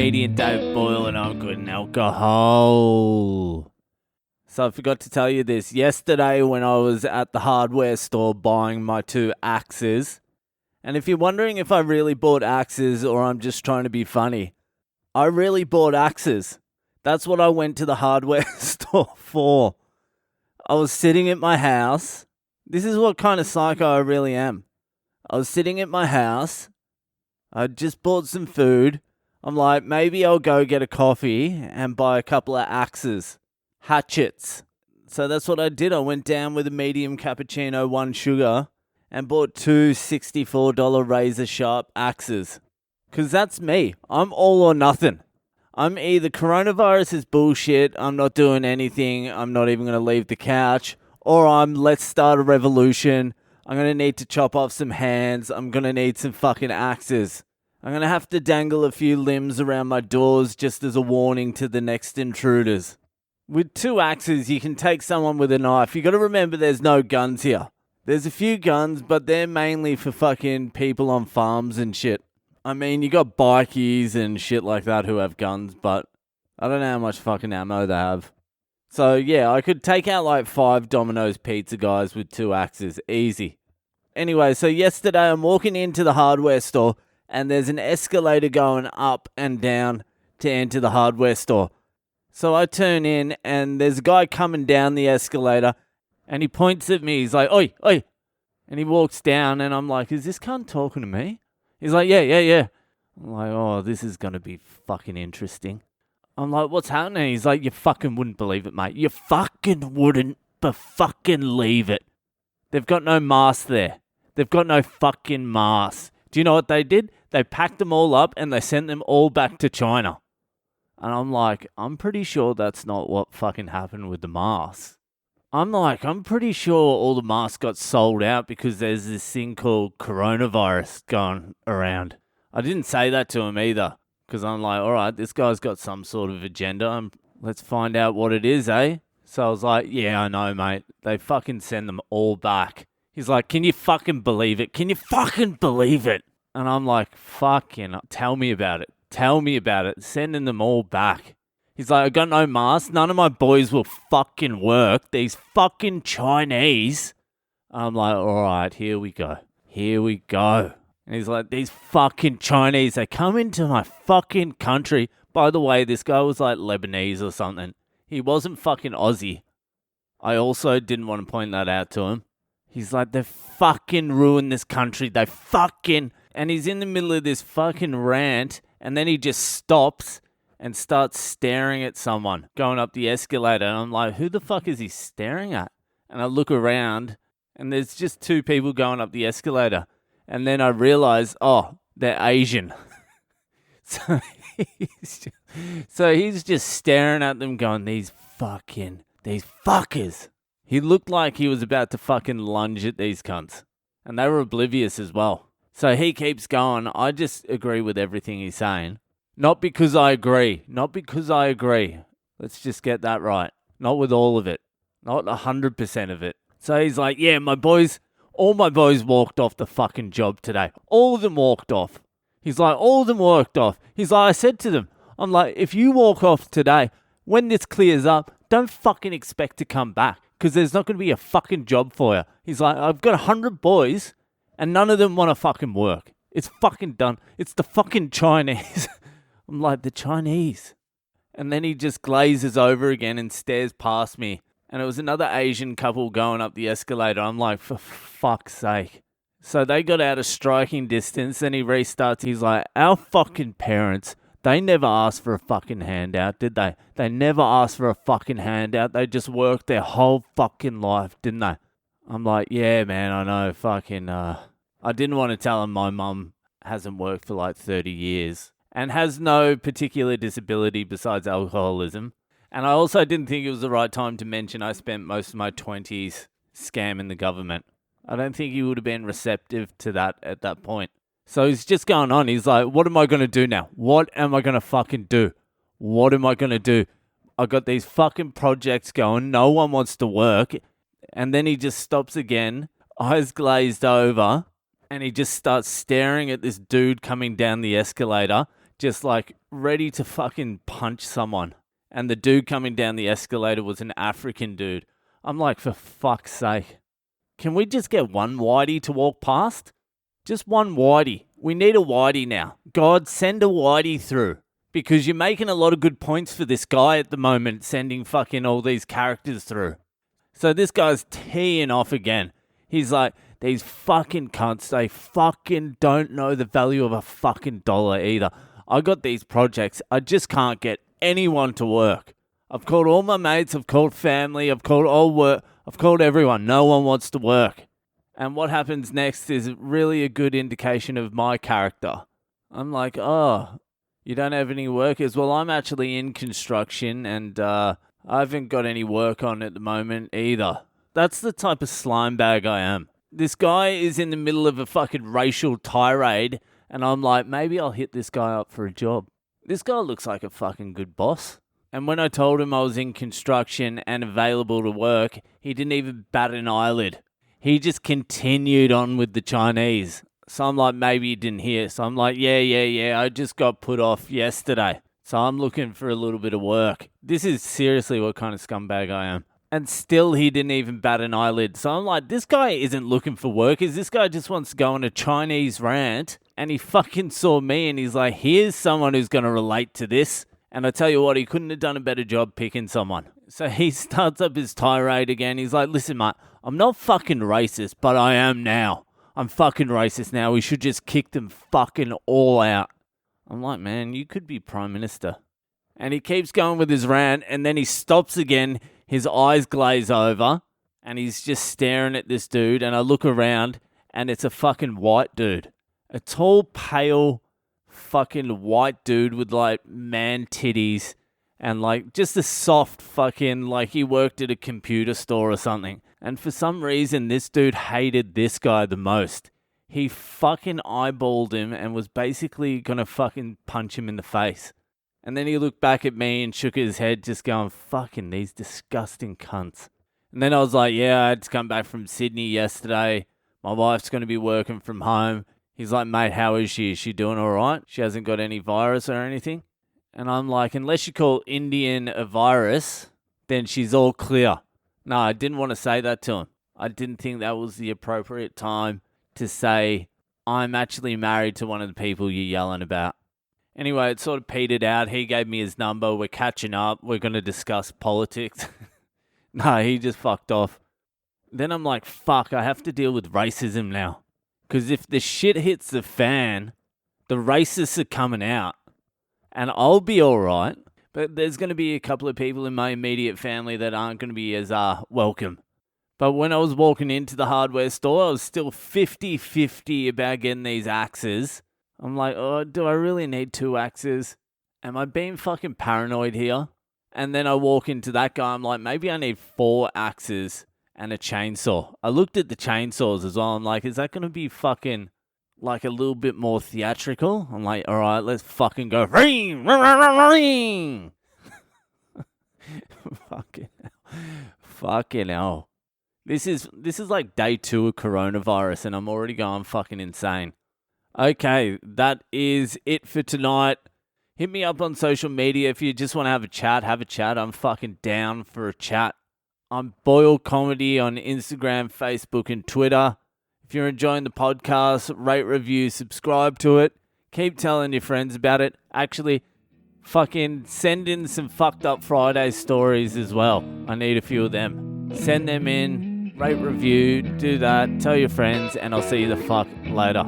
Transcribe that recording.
comedian David Boyle, and I'm good in alcohol. So I forgot to tell you this. Yesterday when I was at the hardware store buying my 2 axes, and if you're wondering if I really bought axes or I'm just trying to be funny, I really bought axes. That's what I went to the hardware store for. I was sitting at my house. This is what kind of psycho I really am. I was sitting at my house. I just bought some food. I'm like, maybe I'll go get a coffee and buy a couple of axes. Hatchets. So that's what I did. I went down with a medium cappuccino, 1 sugar, and bought 2 $64 razor sharp axes. Because that's me. I'm all or nothing. I'm either coronavirus is bullshit, I'm not doing anything, I'm not even going to leave the couch, or I'm let's start a revolution, I'm going to need to chop off some hands, I'm going to need some fucking axes. I'm going to have to dangle a few limbs around my doors just as a warning to the next intruders. With 2 axes, you can take someone with a knife. You got to remember there's no guns here. There's a few guns, but they're mainly for fucking people on farms and shit. I mean, you got bikies and shit like that who have guns, but I don't know how much fucking ammo they have. So yeah, I could take out like 5 Domino's pizza guys with 2 axes. Easy. Anyway, so yesterday I'm walking into the hardware store and there's an escalator going up and down to enter the hardware store. So I turn in and there's a guy coming down the escalator and he points at me. He's like, oi, oi. And he walks down and I'm like, is this cunt talking to me? He's like, yeah. I'm like, oh, this is going to be fucking interesting. I'm like, what's happening? He's like, you fucking wouldn't believe it, mate. You fucking wouldn't fucking leave it. They've got no masks there. They've got no fucking masks. Do you know what they did? They packed them all up and they sent them all back to China. And I'm like, I'm pretty sure that's not what fucking happened with the masks. I'm pretty sure all the masks got sold out because there's this thing called coronavirus going around. I didn't say that to him either because I'm like, all right, this guy's got some sort of agenda. Let's find out what it is, eh? So I was like, yeah, I know, mate. They fucking send them all back. He's like, can you fucking believe it? Can you fucking believe it? And I'm like, fucking, tell me about it. Tell me about it. Sending them all back. He's like, I got no mask. None of my boys will fucking work. These fucking Chinese. I'm like, all right, here we go. Here we go. And he's like, these fucking Chinese, they come into my fucking country. By the way, this guy was like Lebanese or something. He wasn't fucking Aussie. I also didn't want to point that out to him. He's like, they fucking ruined this country. They fucking... And he's in the middle of this fucking rant. And then he just stops and starts staring at someone going up the escalator. And I'm like, who the fuck is he staring at? And I look around and there's just 2 people going up the escalator. And then I realize, oh, they're Asian. So he's just staring at them going, these fuckers. He looked like he was about to fucking lunge at these cunts. And they were oblivious as well. So he keeps going. I just agree with everything he's saying. Not because I agree. Let's just get that right. Not with all of it. Not 100% of it. So he's like, yeah, all my boys walked off the fucking job today. All of them walked off. He's like, all of them walked off. He's like, I said to them, I'm like, if you walk off today, when this clears up, don't fucking expect to come back because there's not going to be a fucking job for you. He's like, I've got 100 boys and none of them want to fucking work. It's fucking done. It's the fucking Chinese. I'm like, the Chinese. And then he just glazes over again and stares past me. And it was another Asian couple going up the escalator. I'm like, for fuck's sake. So they got out of striking distance. Then he restarts. He's like, our fucking parents, they never asked for a fucking handout, did they? They never asked for a fucking handout. They just worked their whole fucking life, didn't they? I'm like, yeah, man, I know. Fucking, I didn't want to tell him my mum hasn't worked for like 30 years and has no particular disability besides alcoholism. And I also didn't think it was the right time to mention I spent most of my 20s scamming the government. I don't think he would have been receptive to that at that point. So he's just going on. He's like, what am I going to do now? What am I going to fucking do? What am I going to do? I got these fucking projects going. No one wants to work. And then he just stops again, eyes glazed over, and he just starts staring at this dude coming down the escalator, just like ready to fucking punch someone. And the dude coming down the escalator was an African dude. I'm like, for fuck's sake, can we just get one whitey to walk past? Just one whitey. We need a whitey now. God, send a whitey through. Because you're making a lot of good points for this guy at the moment, sending fucking all these characters through. So this guy's teeing off again. He's like, these fucking cunts, they fucking don't know the value of a fucking dollar either. I got these projects. I just can't get anyone to work. I've called all my mates. I've called family. I've called all work. I've called everyone. No one wants to work. And what happens next is really a good indication of my character. I'm like, oh, you don't have any workers? Well, I'm actually in construction and I haven't got any work on at the moment either. That's the type of slime bag I am. This guy is in the middle of a fucking racial tirade and I'm like, maybe I'll hit this guy up for a job. This guy looks like a fucking good boss. And when I told him I was in construction and available to work, he didn't even bat an eyelid. He just continued on with the Chinese. So I'm like, maybe you didn't hear. So I'm like, yeah, I just got put off yesterday. So I'm looking for a little bit of work. This is seriously what kind of scumbag I am. And still he didn't even bat an eyelid. So I'm like, this guy isn't looking for workers. This guy just wants to go on a Chinese rant. And he fucking saw me and he's like, here's someone who's going to relate to this. And I tell you what, he couldn't have done a better job picking someone. So he starts up his tirade again. He's like, listen, mate, I'm not fucking racist, but I am now. I'm fucking racist now. We should just kick them fucking all out. I'm like, man, you could be Prime Minister. And he keeps going with his rant, and then he stops again. His eyes glaze over, and he's just staring at this dude. And I look around, and it's a fucking white dude. A tall, pale, fucking white dude with, like, man titties. And, like, just a soft fucking, like, he worked at a computer store or something. And for some reason, this dude hated this guy the most. He fucking eyeballed him and was basically gonna fucking punch him in the face. And then he looked back at me and shook his head, just going, fucking these disgusting cunts. And then I was like, yeah, I had to come back from Sydney yesterday. My wife's gonna be working from home. He's like, mate, how is she? Is she doing all right? She hasn't got any virus or anything? And I'm like, unless you call Indian a virus, then she's all clear. No, I didn't want to say that to him. I didn't think that was the appropriate time to say, I'm actually married to one of the people you're yelling about. Anyway, it sort of petered out. He gave me his number. We're catching up. We're going to discuss politics. No, he just fucked off. Then I'm like, fuck, I have to deal with racism now. Because if the shit hits the fan, the racists are coming out. And I'll be all right. But there's going to be a couple of people in my immediate family that aren't going to be as welcome. But when I was walking into the hardware store, I was still 50-50 about getting these axes. I'm like, oh, do I really need 2 axes? Am I being fucking paranoid here? And then I walk into that guy, I'm like, maybe I need 4 axes and a chainsaw. I looked at the chainsaws as well. I'm like, is that going to be fucking like a little bit more theatrical? I'm like, all right, let's fucking go. Ring, ring, ring, ring. Fucking hell. This is like day 2 of coronavirus and I'm already going fucking insane. Okay, that is it for tonight. Hit me up on social media if you just want to have a chat. Have a chat. I'm fucking down for a chat. I'm Boyle Comedy on Instagram, Facebook, and Twitter. If you're enjoying the podcast, rate, review, subscribe to it. Keep telling your friends about it. Actually, fucking send in some fucked up Friday stories as well. I need a few of them. Send them in, rate, review, do that, tell your friends, and I'll see you the fuck later.